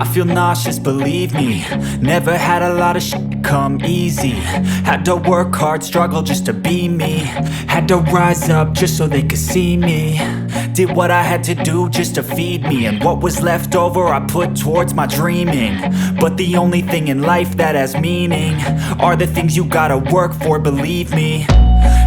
I feel nauseous, believe me. Never had a lot of shit come easy. Had to work hard, struggle just to be me. Had to rise up just so they could see me. Did what I had to do just to feed me, and what was left over I put towards my dreaming. But the only thing in life that has meaning are the things you gotta work for, believe me.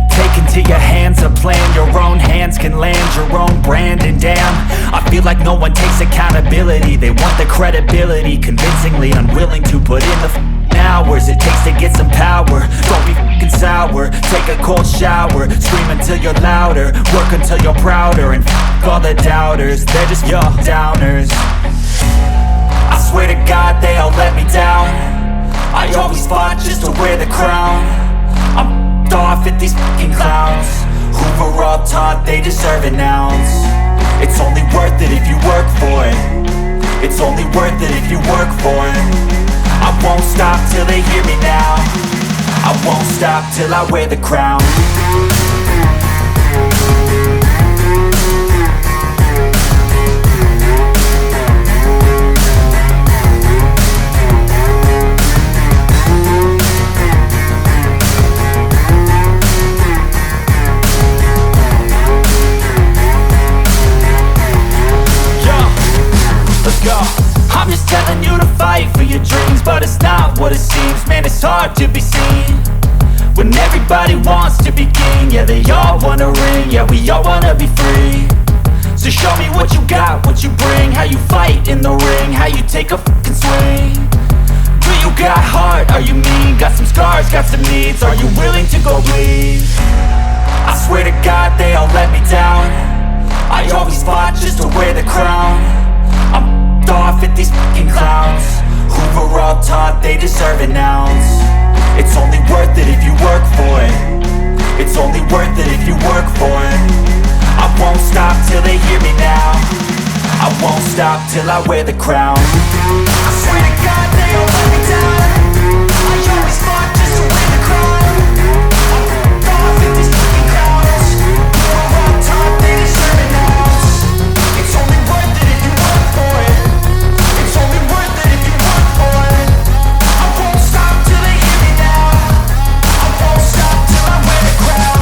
Take into your hands a plan, your own hands can land your own brand. And damn, I feel like no one takes accountability. They want the credibility, convincingly unwilling to put in the hours it takes to get some power. Don't be f***ing sour, take a cold shower. Scream until you're louder, work until you're prouder. And f*** all the doubters, they're just your downers. I swear to God they all let me down. I always fought just to wear the crown. I'm off at these fucking clowns who were all taught they deserve an ounce. It's only worth it if you work for it. It's only worth it if you work for it. I won't stop till they hear me now. I won't stop till I wear the crown. I'm just telling you to fight for your dreams, but it's not what it seems. Man, it's hard to be seen when everybody wants to be king. Yeah, they all wanna ring, yeah, we all wanna be free. So show me what you got, what you bring, how you fight in the ring, how you take a fucking swing. Do you got heart, are you mean? Got some scars, got some needs, are you willing to go bleed? I swear to God they all let me down. I always fought just to wear the crown. I'm off at these fucking clowns who were all taught they deserve an ounce. It's only worth it if you work for it. It's only worth it if you work for it. I won't stop till they hear me now. I won't stop till I wear the crown. I swear to God they all let me down. I always fought just to wear the crown. I'm off at these fucking clowns who were all taught they deserve an ounce. It's only worth it if you work for it. It's only worth it if you work for it. I won't stop till they hear me now. I won't stop till I wear the crown.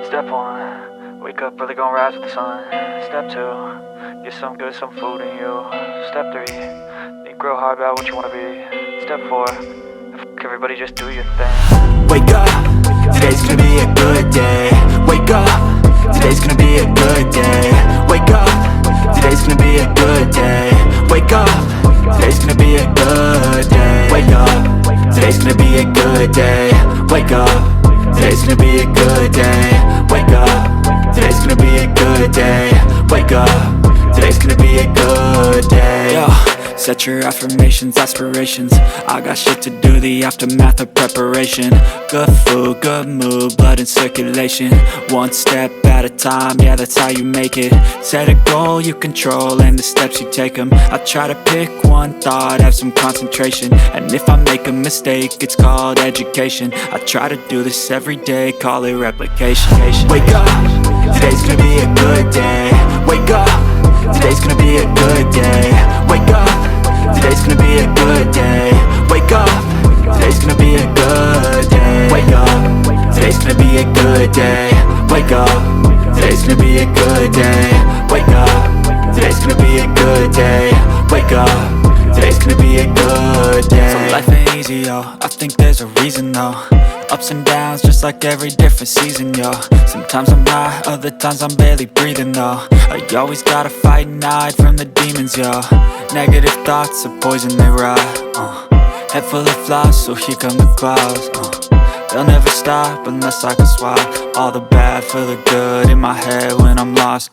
Step one, Wake up, really gonna rise with the sun. Step 2, get some good, some food in you. Step 3, think real hard about what you wanna be. Step 4, everybody just do your thing. Wake up, today's gonna be a good day. Wake up, today's gonna be a good day. Wake up, today's gonna be a good day. Wake up, today's gonna be a good day. Wake up, today's gonna be a good day. Wake up, today's gonna be a good day. Wake up, today's gonna be a good day. Wake up, today's gonna be a good day. Yo, set your affirmations, aspirations. I got shit to do, the aftermath of preparation. Good food, good mood, blood in circulation. One step at a time, yeah, that's how you make it. Set a goal you control and the steps you take them. I try to pick one thought, have some concentration. And if I make a mistake, it's called education. I try to do this every day, call it replication. Wake up, today's gonna be a good day. Wake up, today's gonna be a good day. Wake up, today's gonna be a good day. Wake up, today's gonna be a good day. Wake up, today's gonna be a good day. Wake up, today's gonna be a good day. Wake up, today's gonna be a good day. Wake up, today's gonna be a good day. So life ain't easy, yo, I think there's a reason though. Ups and downs, just like every different season, yo. Sometimes I'm high, other times I'm barely breathing, though. I always gotta fight and hide from the demons, yo. Negative thoughts are poison, they ride, Head full of flies, so here come the clouds, They'll never stop unless I can swap all the bad for the good in my head when I'm lost,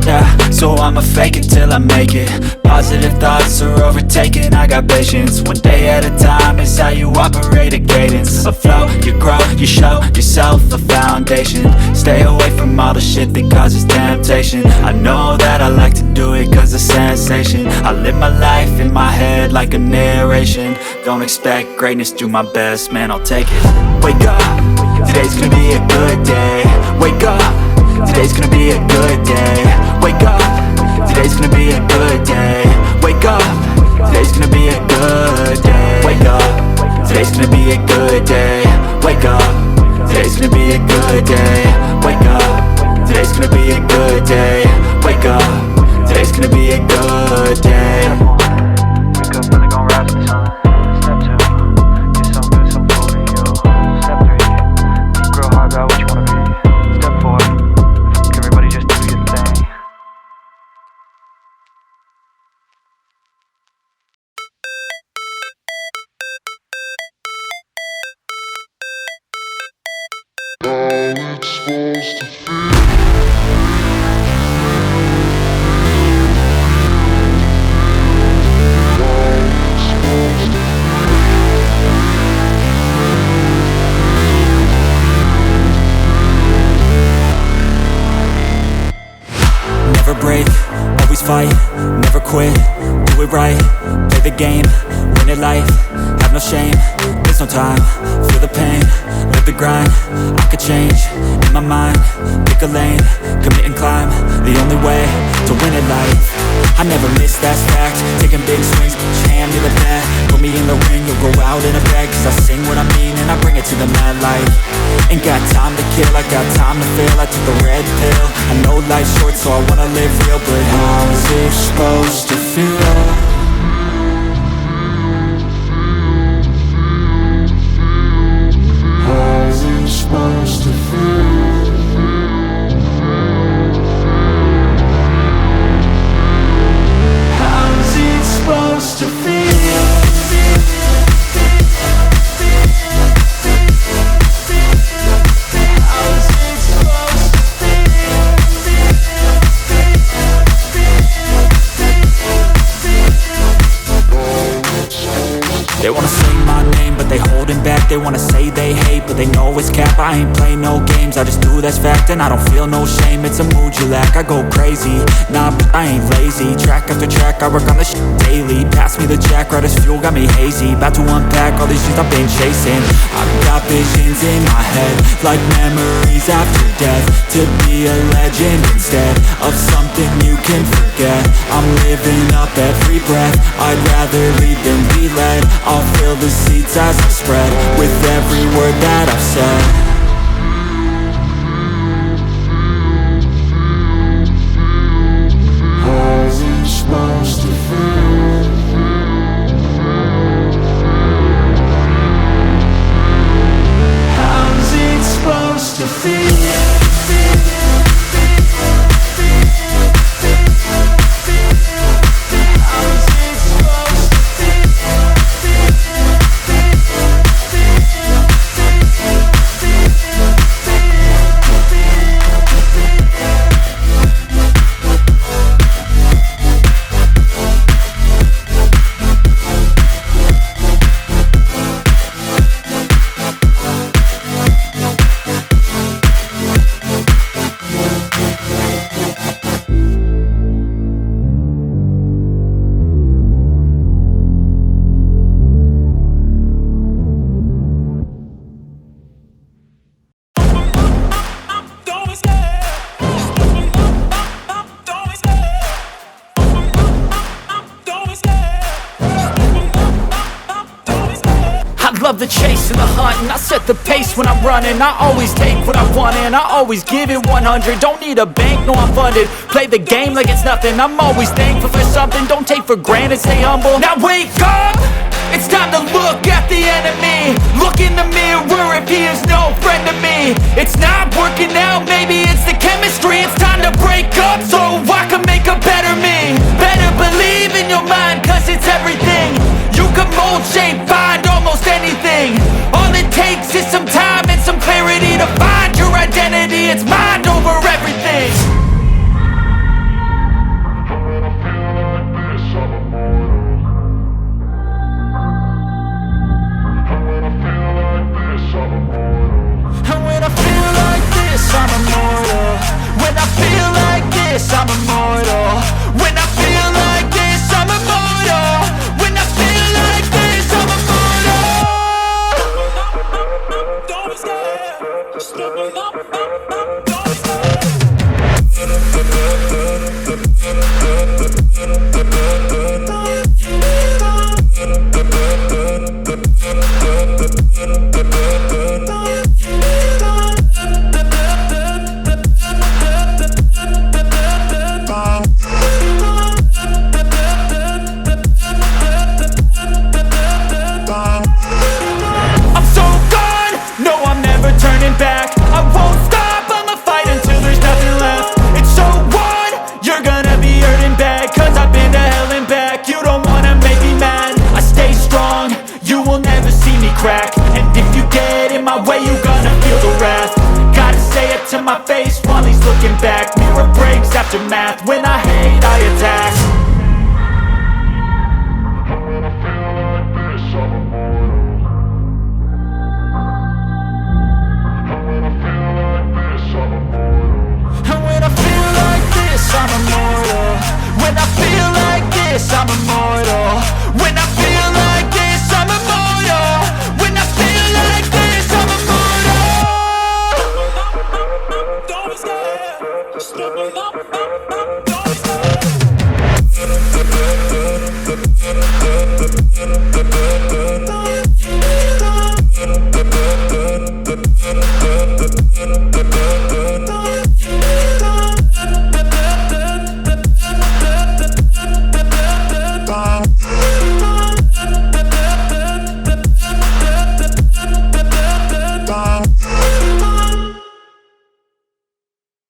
Yeah, so I'ma fake it till I make it. Positive thoughts are overtaken, I got patience. One day at a time is how you operate a cadence. A flow, you grow, you show yourself a foundation. Stay away from all the shit that causes temptation. I know that I like to do it cause it's sensation. I live my life in my head like a narration. Don't expect greatness, do my best, man, I'll take it. Wake up, today's gonna be a good day. Wake up, today's gonna be a good day. Wake up, today's gonna be a good day. Wake up, today's gonna be a good day. Wake up, today's gonna be a good day. Wake up, today's gonna be a good day. Wake up, today's gonna be a good day. Wake up, today's gonna be a good day. Wake up, really gonna rise with the sun. Step 2, get some good, some food in you. Step 3, think real hard about what you wanna be. Step 4, everybody just do your thing. How it's supposed to feel. Never break, always fight, never quit, do it right, play the game, win it life, have no shame, there's no time, feel the pain, live the grind, I could change, in my mind, pick a lane, commit and climb, the only way to win it life. I never miss, that's fact, taking big swings, put your hand to the bat, put me in the ring, you'll go out in a bag, cause I sing what I mean and I bring it to the mad light. Ain't got time to kill, I got time to feel, I took the red pill, I know life's short so I wanna live real, but how's it supposed to feel? How's it supposed to feel? How's it supposed to feel? They wanna say my name, but they holding back. They wanna say they hate, but they know it's cap. I ain't play no games, I just do that's fact. And I don't feel no shame, it's a mood you lack. I go crazy, nah, but I ain't lazy. Track after track, I work on this shit daily. Pass me the jack, right as fuel, got me hazy. About to unpack all these things I've been chasing. I've got visions in my head, like memories after death. To be a legend instead of something you can forget. I'm living up every breath, I'd rather lead than be led. I'll fill the seats as I spread with every word that I've said. hunting, I set the pace when I'm running. I always take what I want and I always give it 100. Don't need a bank, no I'm funded. Play the game like it's nothing. I'm always thankful for something. Don't take for granted, stay humble. Now wake up! It's time to look at the enemy. Look in the mirror if he is no friend to me. It's not working out, maybe it's the chemistry. It's time to break up so I can make a better me. Better believe in your mind, cause it's everything. You can mold, shape, find almost anything. All it takes is some time and some clarity to find your identity. It's mind over everything. And when I feel like this, I'm immortal. When I feel like this, I'm immortal. When I feel like this, I'm immortal. When I feel like this, I'm immortal. Don't be scared. Stepping up, don't be scared. I'm so gone, no I'm never turning back. I won't stop, I'ma fight until there's nothing left. It's so on, you're gonna be hurting bad. Cause I've been to hell and back. You don't wanna make me mad. I stay strong, you will never see me crack. And if you get in my way, you're gonna feel the wrath. Gotta say it to my face while he's looking back. Mirror breaks after math. When I hate, I attack. And when I feel like this, I'm immortal. When I feel like this, I'm immortal.